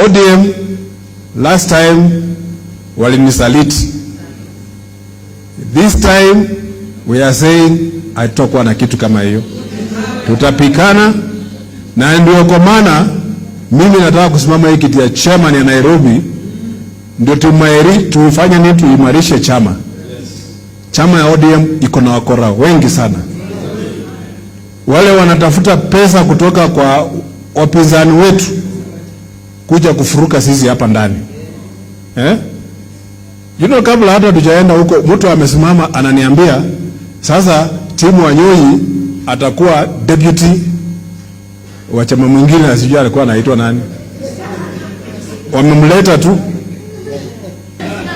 ODM last time walinisaliti. This time we are saying haitakuwa na kitu kama hiyo. Tutapikana, na ndio kwa maana mimi nataka kusimama hii kiti ya chairman ya Nairobi, ndio tufanye nini, tuimarishe chama. Chama ya ODM iko na wakora wengi sana. Wale wanatafuta pesa kutoka kwa wapinzani wetu kuja kufuruka sisi hapa ndani. Kabla hata tujaenda huko, mtu amesimama ananiambia sasa Timu Wanyonyi atakuwa deputy wa chama mwingine, asijui alikuwa anaitwa nani. Wamemleta tu.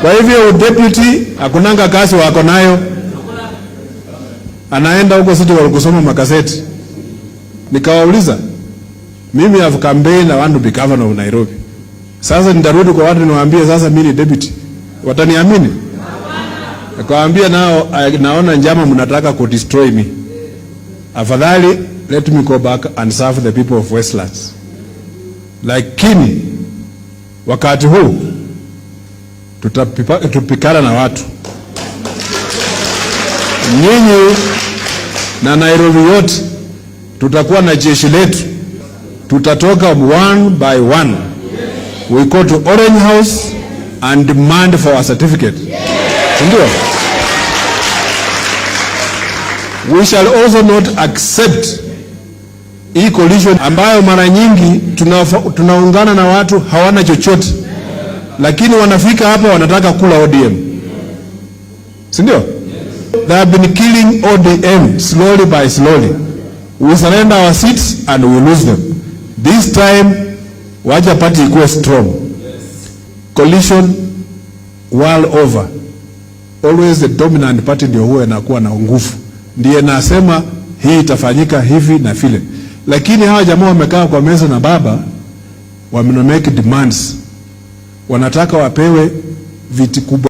Kwa hivyo deputy hakunanga kazi wako nayo. Anaenda huko sisi walikusoma makaseti. Nikawauliza, mimi have campaign I want to be governor of Nairobi. Sasa nitarudi kwa watu niwaambie sasa mimi ni deputy. Wataniamini? Nikawaambia nao, naona njama mnataka ku destroy me. Afadhali let me go back and serve the people of Westlands. Lakini wakati huu tutapikana na watu. Nyinyi na Nairobi yote tutakuwa na jeshi letu. Tutatoka one by one. We go to Orange House and demand for a certificate. Ndio. We shall also not accept hii coalition ambayo mara nyingi tunaungana na watu hawana chochote, lakini wanafika hapa wanataka kula ODM. Si ndio? They have been killing ODM slowly by slowly. We surrender our seats and we lose them. This time, wacha party ikuwe strong. Coalition world over, always the dominant party ndio huwa inakuwa na nguvu. Ndiye nasema hii itafanyika hivi na vile. Lakini hawa jamaa wamekaa kwa meza na baba, wame make demands. Wanataka wapewe viti kubwa.